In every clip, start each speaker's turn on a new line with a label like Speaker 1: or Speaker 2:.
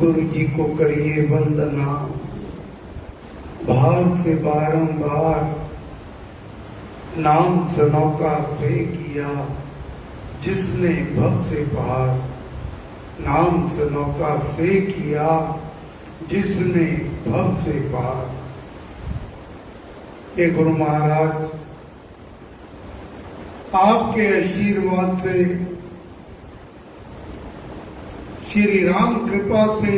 Speaker 1: गुरु जी को करिए वंदना, भाव से बारंबार नाम सनौका से किया जिसने भव से पार। नाम सनौका से किया जिसने भव से पार। हे गुरु महाराज, आपके आशीर्वाद से, श्री राम कृपा से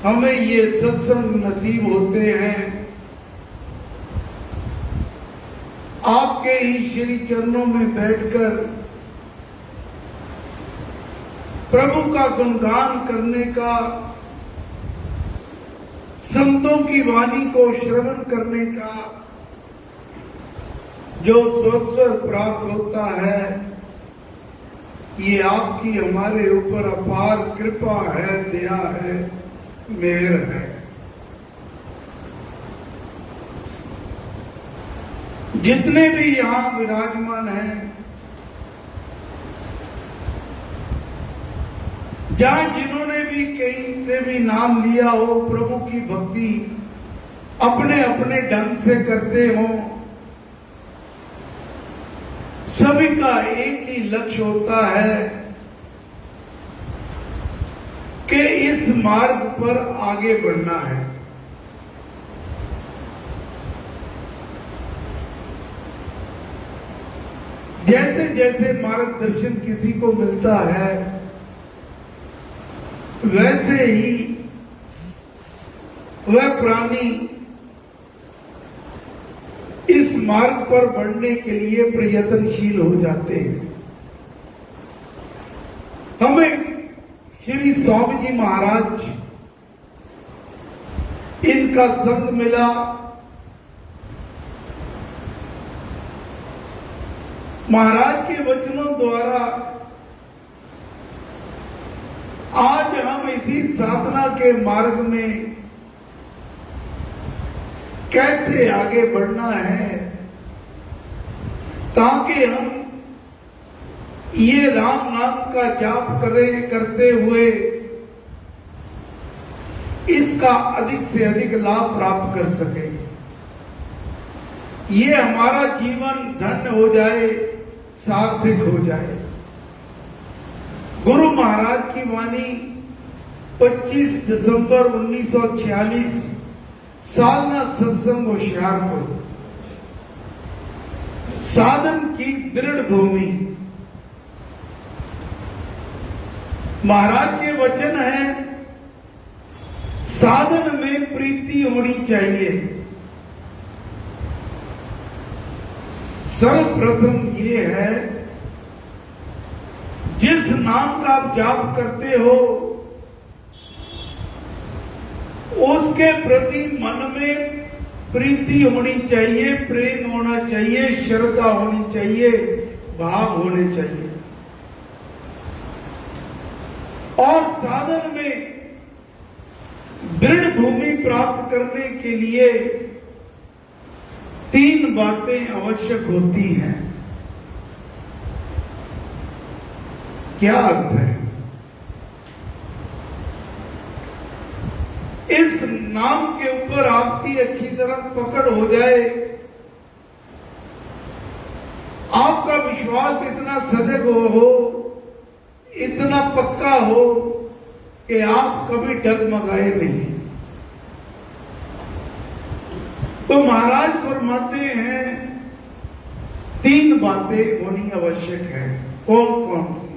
Speaker 1: हमें ये सत्संग नसीब होते हैं। आपके ही श्री चरणों में बैठकर प्रभु का गुणगान करने का, संतों की वाणी को श्रवण करने का जो अवसर प्राप्त होता है, ये आपकी हमारे ऊपर अपार कृपा है, दया है, मेहर है। जितने भी यहां विराजमान हैं, जहां जिन्होंने भी कहीं से भी नाम लिया हो, प्रभु की भक्ति अपने अपने ढंग से करते हो, सभी का एक ही लक्ष्य होता है कि इस मार्ग पर आगे बढ़ना है। जैसे जैसे मार्गदर्शन किसी को मिलता है, वैसे ही वह प्राणी इस मार्ग पर बढ़ने के लिए प्रयत्नशील हो जाते हैं। हमें श्री स्वामी जी महाराज, इनका संग मिला। महाराज के वचनों द्वारा आज हम इसी साधना के मार्ग में कैसे आगे बढ़ना है, ताकि हम ये राम नाम का जाप करते हुए इसका अधिक से अधिक लाभ प्राप्त कर सके। ये हमारा जीवन धन्य हो जाए, सार्थक हो जाए। गुरु महाराज की वाणी 25 दिसंबर 1946 सालना सत्संग होशियारपुर, साधन की दृढ़ भूमि। महाराज के वचन है, साधन में प्रीति होनी चाहिए। सर्वप्रथम ये है, जिस नाम का आप जाप करते हो उसके प्रति मन में प्रीति होनी चाहिए, प्रेम होना चाहिए, श्रद्धा होनी चाहिए, भाव होने चाहिए। और साधन में दृढ़ भूमि प्राप्त करने के लिए 3 बातें आवश्यक होती हैं। क्या अर्थ है? इस नाम के ऊपर आपकी अच्छी तरह पकड़ हो जाए, आपका विश्वास इतना सजग हो, इतना पक्का हो कि आप कभी डगमगाए नहीं। तो महाराज फरमाते हैं 3 बातें होनी आवश्यक है। कौन कौन सी?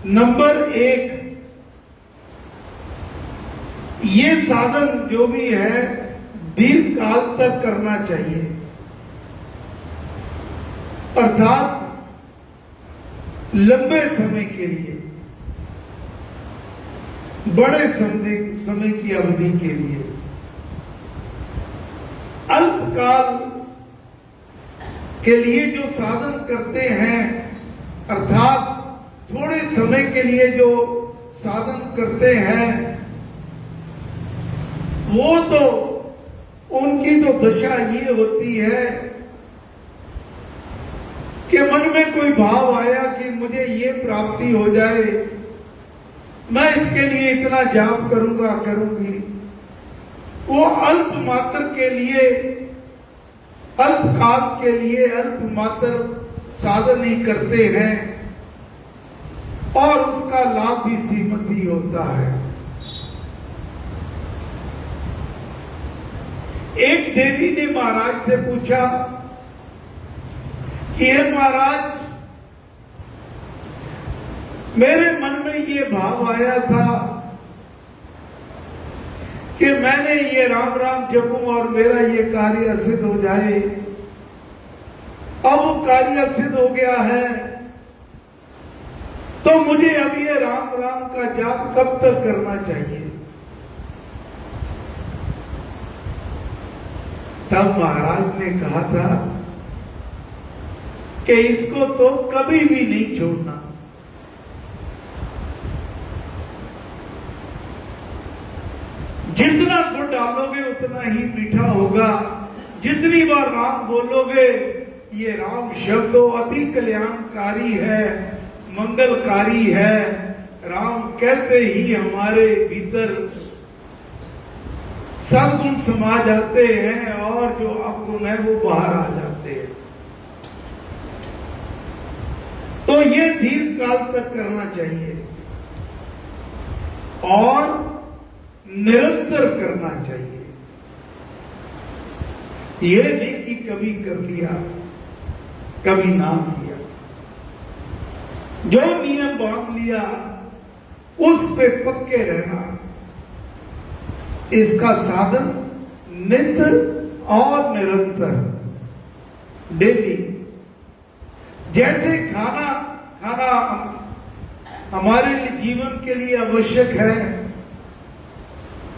Speaker 1: नंबर 1, ये साधन जो भी है दीर्घ काल तक करना चाहिए, अर्थात लंबे समय के लिए, बड़े समय की अवधि के लिए। अल्पकाल के लिए जो साधन करते हैं, अर्थात थोड़े समय के लिए जो साधन करते हैं, वो तो उनकी तो दशा ये होती है कि मन में कोई भाव आया कि मुझे ये प्राप्ति हो जाए, मैं इसके लिए इतना जाप करूंगा, करूंगी, वो अल्प मात्र के लिए, अल्पकाल के लिए अल्प मात्र साधन ही करते हैं और उसका लाभ भी सीमित ही होता है। एक देवी ने महाराज से पूछा कि हे महाराज, मेरे मन में ये भाव आया था कि मैंने ये राम राम जपूं और मेरा ये कार्य सिद्ध हो जाए। अब वो कार्य सिद्ध हो गया है, तो मुझे अब ये राम राम का जाप कब तक करना चाहिए? तब महाराज ने कहा था कि इसको तो कभी भी नहीं छोड़ना। जितना गुड़ डालोगे उतना ही मीठा होगा। जितनी बार राम बोलोगे, ये राम शब्द अति कल्याणकारी है, मंगलकारी है। राम कहते ही हमारे भीतर सद्गुण समा जाते हैं और जो अवगुण है वो बाहर आ जाते हैं। तो ये दीर्घ काल तक करना चाहिए और निरंतर करना चाहिए। यह नहीं कि कभी कर लिया, कभी ना किया। जो नियम बांध लिया उस पे पक्के रहना, इसका साधन नित्य और निरंतर, डेली। जैसे खाना हमारे लिए जीवन के लिए आवश्यक है,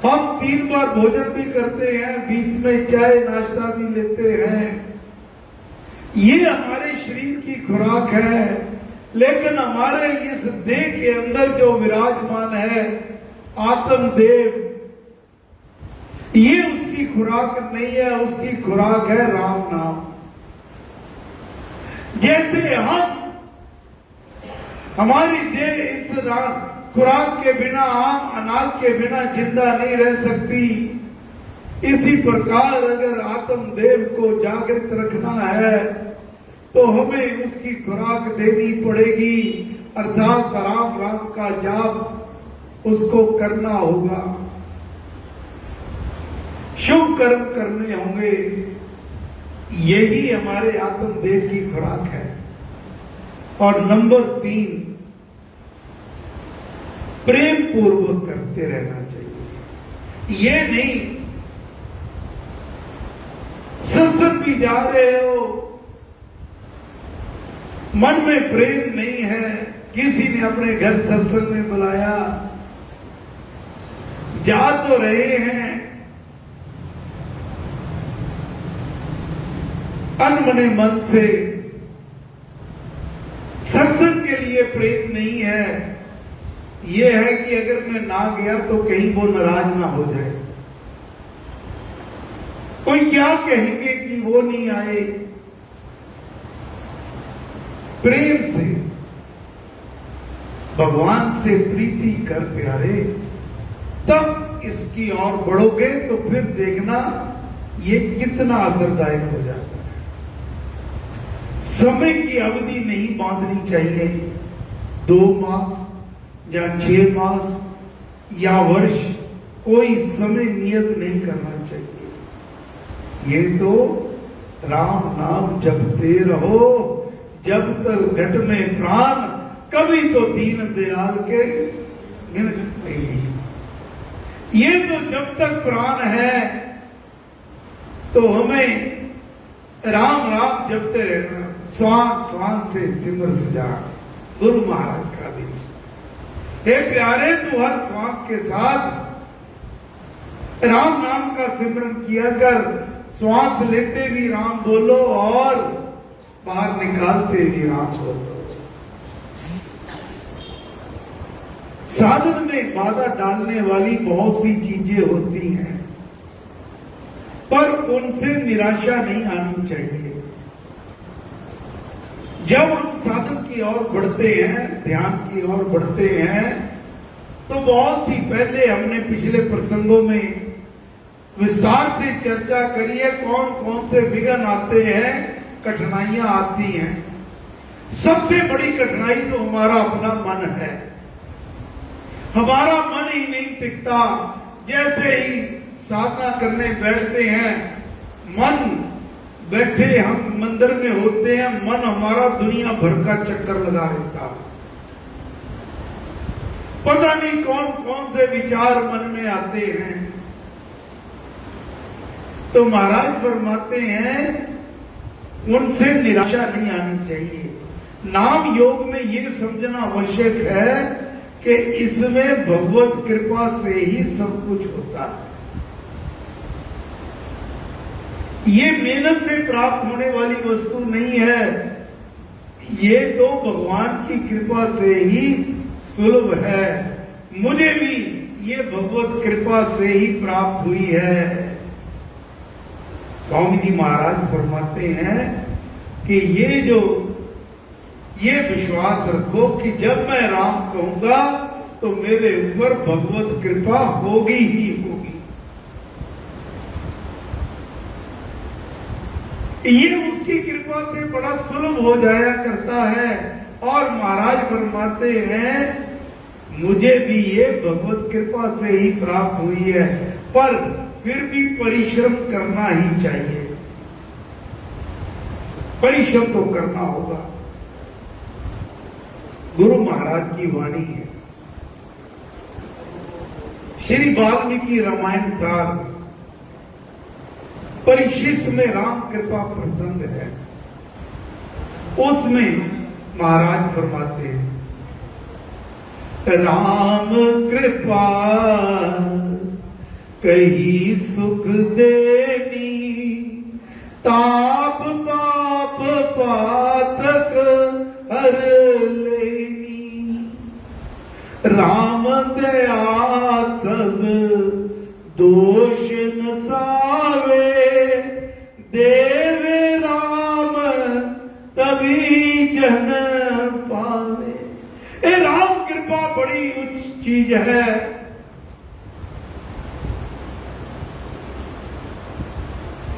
Speaker 1: हम 3 बार भोजन भी करते हैं, बीच में चाय नाश्ता भी लेते हैं, ये हमारे शरीर की खुराक है। लेकिन हमारे इस देह के अंदर जो विराजमान है आत्मदेव, ये उसकी खुराक नहीं है, उसकी खुराक है राम नाम। जैसे हमारी देह इस खुराक के बिना, आम अनाज के बिना जिंदा नहीं रह सकती, इसी प्रकार अगर आत्मदेव को जागृत रखना है तो हमें उसकी खुराक देनी पड़ेगी, अर्थात राम राम का जाप उसको करना होगा, शुभ कर्म करने होंगे। यही हमारे आत्मदेव की खुराक है। और नंबर 3, प्रेम पूर्वक करते रहना चाहिए। ये नहीं सत्संग भी जा रहे हो, मन में प्रेम नहीं है, किसी ने अपने घर सत्संग में बुलाया, जा तो रहे हैं, अनमने मन से, सत्संग के लिए प्रेम नहीं है। ये है कि अगर मैं ना गया तो कहीं वो नाराज ना हो जाए, कोई क्या कहेंगे कि वो नहीं आए। प्रेम से, भगवान से प्रीति कर प्यारे, तब इसकी ओर बढ़ोगे तो फिर देखना ये कितना असरदायक हो जाता है। समय की अवधि नहीं बांधनी चाहिए, 2 मास या 6 मास या वर्ष, कोई समय नियत नहीं करना चाहिए। ये तो राम नाम जपते रहो जब तक घट में प्राण, कभी तो दीन दयाल के मिनट नहीं। ये तो जब तक प्राण है तो हमें राम राम जपते रहना। स्वान स्वान से सिमर सजा, गुरु महाराज का दिन। हे प्यारे, तू हर श्वास के साथ राम नाम का सिमरन किया कर। श्वास लेते भी राम बोलो और बाहर निकालते भी राम बोलो। साधन में बाधा डालने वाली बहुत सी चीजें होती हैं, पर उनसे निराशा नहीं आनी चाहिए। जब हम साधन की ओर बढ़ते हैं, ध्यान की ओर बढ़ते हैं, तो बहुत सी पहले हमने पिछले प्रसंगों में विस्तार से चर्चा करी है कौन कौन से विघ्न आते हैं, कठिनाइयां आती हैं। सबसे बड़ी कठिनाई तो हमारा अपना मन है। हमारा मन ही नहीं टिकता। जैसे ही साधना करने बैठते हैं, मन बैठे हम मंदिर में होते हैं, मन हमारा दुनिया भर का चक्कर लगा रहता है। पता नहीं कौन कौन से विचार मन में आते हैं। तो महाराज फरमाते हैं उनसे निराशा नहीं आनी चाहिए। नाम योग में ये समझना आवश्यक है कि इसमें भगवत कृपा से ही सब कुछ होता है। ये मेहनत से प्राप्त होने वाली वस्तु नहीं है, ये तो भगवान की कृपा से ही सुलभ है। मुझे भी ये भगवत कृपा से ही प्राप्त हुई है। स्वामी जी महाराज फरमाते हैं कि ये विश्वास रखो कि जब मैं राम कहूंगा तो मेरे ऊपर भगवत कृपा होगी ही होगी। ये उसकी कृपा से बड़ा सुलभ हो जाया करता है। और महाराज फरमाते हैं मुझे भी ये भगवत कृपा से ही प्राप्त हुई है, पर फिर भी परिश्रम करना ही चाहिए। परिश्रम तो करना होगा। गुरु महाराज की वाणी है। श्री वाल्मीकि रामायण सार परिशिष्ट में राम कृपा प्रसंग है। उसमें महाराज फरमाते हैं राम कृपा कही सुख देनी, ताप पाप पातक हर लेनी। राम दया सब दोष नसावे, देवे राम तभी जन पावे। ए राम कृपा बड़ी उच्च चीज है।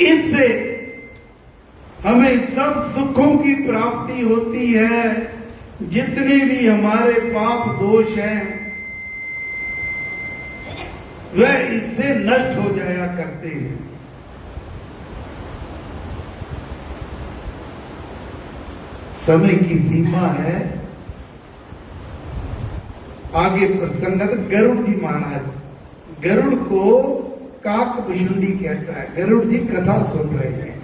Speaker 1: इससे हमें सब सुखों की प्राप्ति होती है। जितने भी हमारे पाप दोष हैं वह इससे नष्ट हो जाया करते हैं। समय की सीमा है। आगे प्रसंग गरुड़ जी महाराज, गरुड़ को काकभुषुंडी कहता है। गरुड़ जी कथा सुन रहे हैं।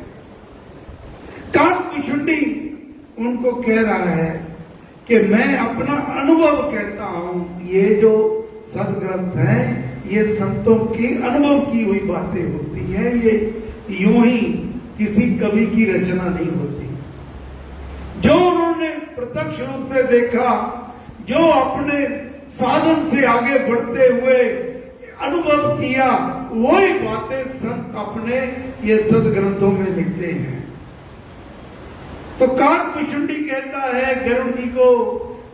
Speaker 1: काकभुषुंडी उनको कह रहा है कि मैं अपना अनुभव कहता हूं। ये जो सदग्रंथ है ये संतों की अनुभव की हुई बातें होती हैं। ये यूं ही किसी कवि की रचना नहीं होती। जो उन्होंने प्रत्यक्ष रूप से देखा, जो अपने साधन से आगे बढ़ते हुए अनुभव किया, वही बातें संत अपने ये सदग्रंथों में लिखते हैं। तो काकभुषुंडी कहता है गरुड़ जी को,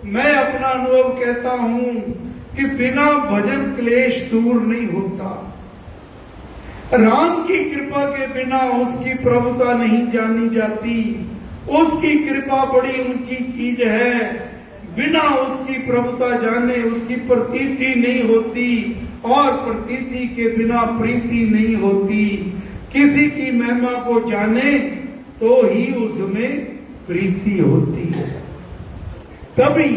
Speaker 1: मैं अपना अनुभव कहता हूं कि बिना भजन क्लेश दूर नहीं होता। राम की कृपा के बिना उसकी प्रभुता नहीं जानी जाती। उसकी कृपा बड़ी ऊंची चीज है। बिना उसकी प्रभुता जाने उसकी प्रतीति नहीं होती, और प्रतीति के बिना प्रीति नहीं होती। किसी की महिमा को जाने तो ही उसमें प्रीति होती है। तभी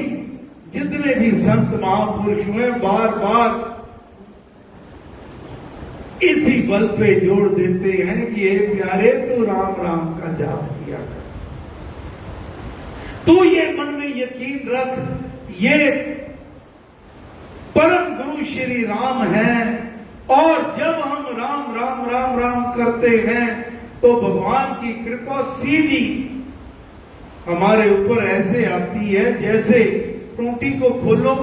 Speaker 1: जितने भी संत महापुरुष हुए बार बार इसी बल पे जोड़ देते हैं कि ये प्यारे तो राम राम का जाप किया कर। तू ये मन में यकीन रख, ये परम गुरु श्री राम है। और जब हम राम राम राम राम करते हैं तो भगवान की कृपा सीधी हमारे ऊपर ऐसे आती है जैसे टूटी को खोलो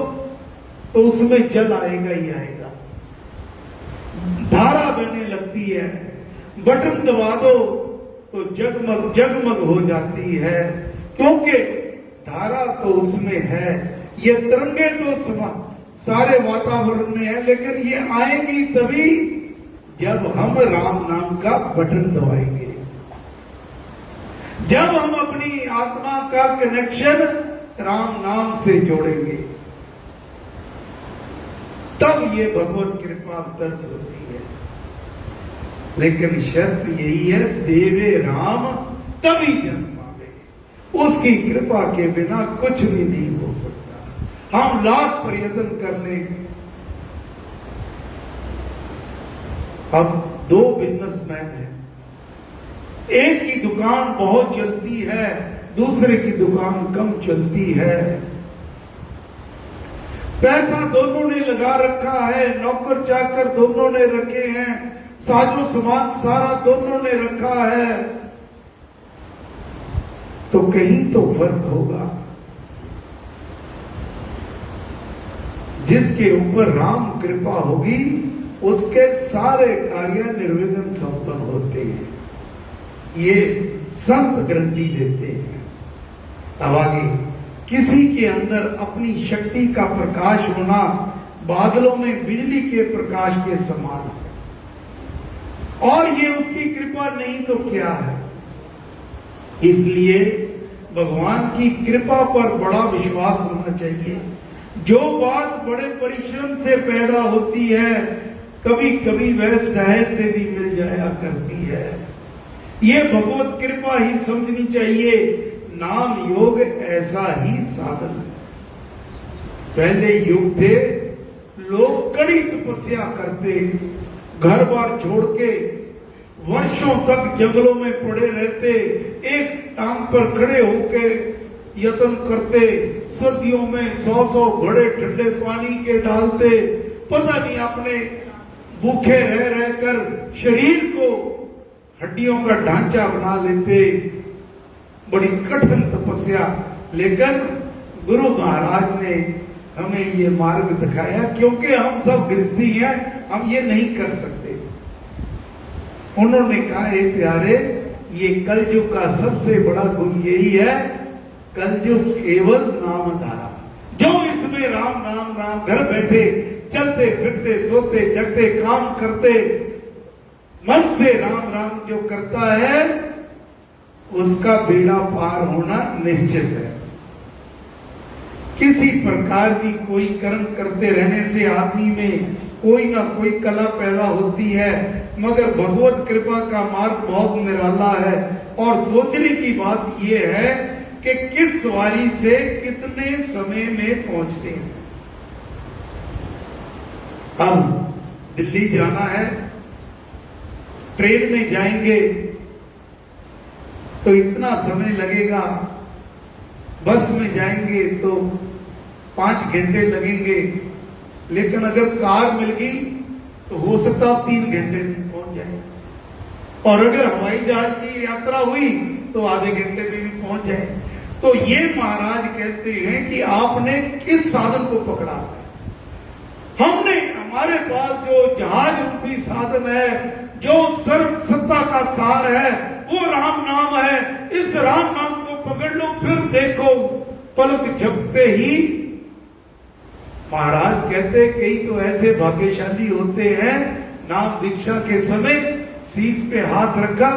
Speaker 1: तो उसमें जल आएगा ही आएगा। धारा बहने लगती है। बटन दबा दो तो जगमग जगमग हो जाती है। क्योंकि धारा तो उसमें है, ये तरंगे तो सारे वातावरण में है, लेकिन ये आएंगी तभी जब हम राम नाम का बटन दबाएंगे, जब हम अपनी आत्मा का कनेक्शन राम नाम से जोड़ेंगे, तब ये भगवत कृपा दर्ज होती है। लेकिन शर्त यही है, देवे राम तभी जन्म पावे। उसकी कृपा के बिना कुछ भी नहीं हो सकता। हम लाख प्रयत्न कर लें। अब दो बिजनेसमैन हैं, एक की दुकान बहुत चलती है, दूसरे की दुकान कम चलती है। पैसा दोनों ने लगा रखा है, नौकर चाकर दोनों ने रखे हैं, साजो सामान सारा दोनों ने रखा है, तो कहीं तो फर्क होगा। जिसके ऊपर राम कृपा होगी उसके सारे कार्य निर्विघ्न संपन्न होते हैं, ये संत गारंटी देते हैं। अब आगे, किसी के अंदर अपनी शक्ति का प्रकाश होना बादलों में बिजली के प्रकाश के समान है, और ये उसकी कृपा नहीं तो क्या है। इसलिए भगवान की कृपा पर बड़ा विश्वास होना चाहिए। जो बात बड़े परिश्रम से पैदा होती है, कभी कभी वह सहज से भी मिल जाया करती है। ये भगवत कृपा ही समझनी चाहिए। नाम योग ऐसा ही साधन है। पहले युग थे, लोग कड़ी तपस्या करते, घर बार छोड़ के वर्षों तक जंगलों में पड़े रहते, एक टांग पर खड़े होके यत्न करते, सर्दियों में 100 घड़े ठंडे पानी के डालते, पता नहीं अपने भूखे रह रहकर शरीर को हड्डियों का ढांचा बना लेते, बड़ी कठिन तपस्या। लेकिन गुरु महाराज ने हमें ये मार्ग दिखाया, क्योंकि हम सब गृहस्थी हैं, हम ये नहीं कर सकते। उन्होंने कहा, हे प्यारे, ये कलयुग का सबसे बड़ा गुण यही है, कलयुग केवल नाम धारा। जो इसमें राम नाम राम, घर बैठे चलते फिरते सोते जगते काम करते मन से राम राम जो करता है, उसका बेड़ा पार होना निश्चित है। किसी प्रकार की कोई कर्म करते रहने से आदमी में कोई ना कोई कला पैदा होती है, मगर भगवत कृपा का मार्ग बहुत निराला है। और सोचने की बात यह है कि किस सवारी से कितने समय में पहुंचते हैं। अब दिल्ली जाना है, ट्रेन में जाएंगे तो इतना समय लगेगा, बस में जाएंगे तो 5 घंटे लगेंगे, लेकिन अगर कार मिल गई तो हो सकता है 3 घंटे में पहुंच जाए, और अगर हवाई जहाज की यात्रा हुई तो आधे घंटे में भी पहुंच जाए। तो ये महाराज कहते हैं कि आपने किस साधन को पकड़ा है। हमने, हमारे पास जो जहाज रूपी साधन है, जो सर्व सत्ता का सार है, वो राम नाम है। इस राम नाम को पकड़ लो, फिर देखो पलक झपकते ही। महाराज कहते, कई तो ऐसे भाग्यशाली होते हैं, नाम दीक्षा के समय शीश पे हाथ रखा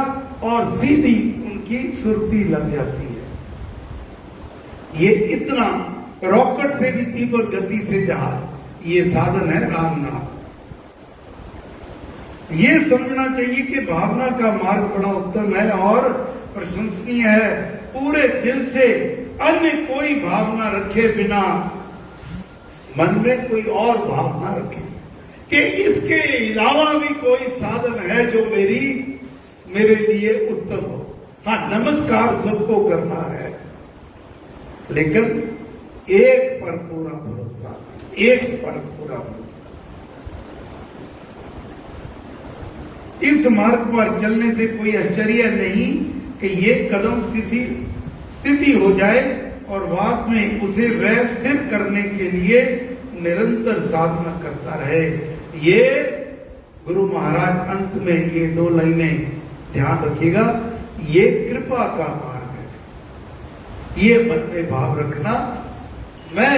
Speaker 1: और सीधी उनकी सुरती लग जाती है। ये इतना रॉकेट से भी तीव्र गति से जहाज, ये साधन है राम नाम। ये समझना चाहिए कि भावना का मार्ग बड़ा उत्तम है और प्रशंसनीय है। पूरे दिल से अन्य कोई भावना रखे बिना मन में कोई और भावना रखे कि इसके अलावा भी कोई साधन है जो मेरे लिए उत्तम हो। हाँ, नमस्कार सबको करना है, लेकिन एक पर पूरा भरोसा, एक पर पूरा भरोसा। इस मार्ग पर चलने से कोई आश्चर्य नहीं कि ये कदम स्थिति हो जाए और बाद में उसे वह स्थिर करने के लिए निरंतर साधना करता रहे। ये गुरु महाराज अंत में ये 2 लाइनें ध्यान रखिएगा, ये कृपा का मार्ग है। ये मन में भाव रखना। मैं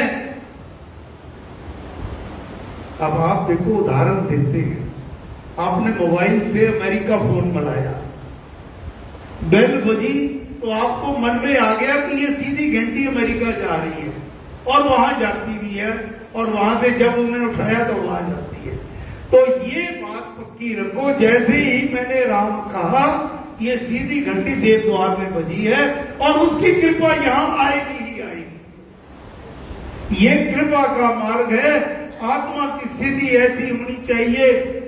Speaker 1: अब आप देखो उदाहरण देते हैं, आपने मोबाइल से अमेरिका फोन बनाया, बेल बजी तो आपको मन में आ गया कि ये सीधी घंटी अमेरिका जा रही है और वहां जाती भी है, और वहां से जब उन्होंने उठाया तो वहां जाती है। तो ये बात पक्की रखो, जैसे ही मैंने राम कहा ये सीधी घंटी देवद्वार में बजी है और उसकी कृपा यहां आएगी ही आएगी। ये कृपा का मार्ग है। आत्मा की स्थिति ऐसी होनी चाहिए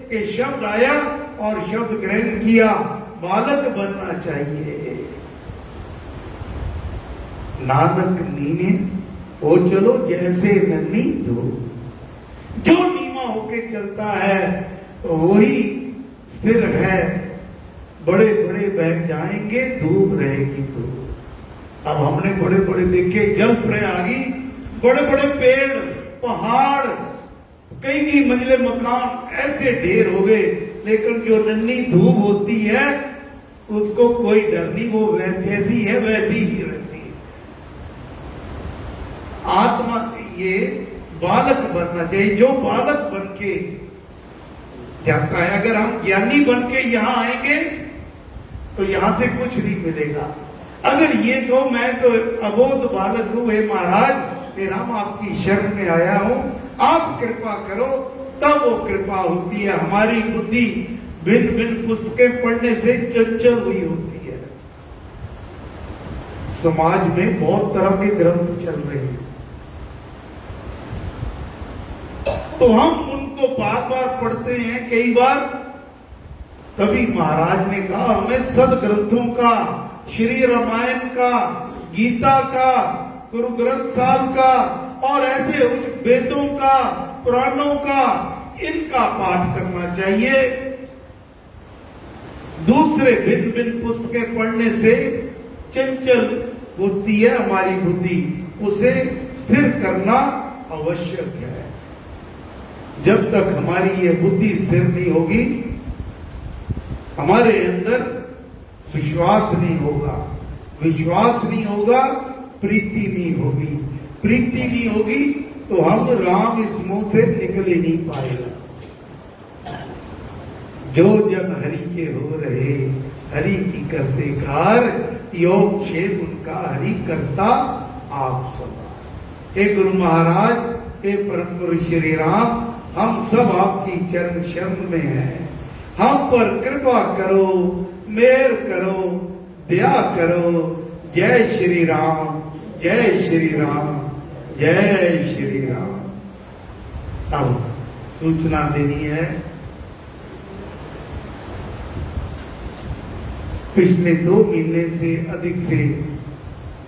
Speaker 1: कि शब्द आया और शब्द ग्रहण किया, बालक बनना चाहिए। नानक नीने ओ चलो जैसे नन्ही जो नीमा होके चलता है वही स्थिर है। बड़े बड़े बह जाएंगे, धूप रहेगी तो। अब हमने बड़े बड़े देखे, जल प्रयागी, बड़े बड़े पेड़, पहाड़, कई मंजिले मकान ऐसे ढेर हो गए, लेकिन जो नन्ही धूप होती है उसको कोई डर नहीं, वो जैसी है वैसी ही रहती है। आत्मा ये बालक बनना चाहिए, जो बालक बन के जाता है। अगर हम ज्ञानी बन के यहां आएंगे तो यहां से कुछ नहीं मिलेगा। अगर ये जो मैं तो अबोध बालक हूं, हे महाराज, फिर हम आपकी शरण में आया हूं, आप कृपा करो, तब वो कृपा होती है। हमारी बुद्धि भिन्न भिन्न पुस्तकें पढ़ने से चंचल हुई होती है। समाज में बहुत तरह के ग्रंथ चल रहे हैं, तो हम उनको बार बार पढ़ते हैं। कई बार तभी महाराज ने कहा हमें सदग्रंथों का, श्री रामायण का, गीता का, गुरु ग्रंथ साहब का और ऐसे वेदों का, पुराणों का, इनका पाठ करना चाहिए। दूसरे भिन्न भिन्न पुस्तकें पढ़ने से चंचल होती है हमारी बुद्धि, उसे स्थिर करना आवश्यक है। जब तक हमारी ये बुद्धि स्थिर नहीं होगी, हमारे अंदर विश्वास नहीं होगा, विश्वास नहीं होगा, प्रीति नहीं होगी, प्रीति नहीं होगी तो हम राम इस मुंह से निकल ही नहीं पाएगा। जो जन हरि के हो रहे, हरि की करते कार, योग क्षेम उनका हरि करता आप सदा। हे गुरु महाराज, हे परम पुरुष श्री राम, हम सब आपकी चरण शरण में हैं। हम पर कृपा करो, मेहर करो, दया करो। जय श्री राम, जय श्री राम, जय श्री राम। अब सूचना देनी है। पिछले 2 महीने से अधिक से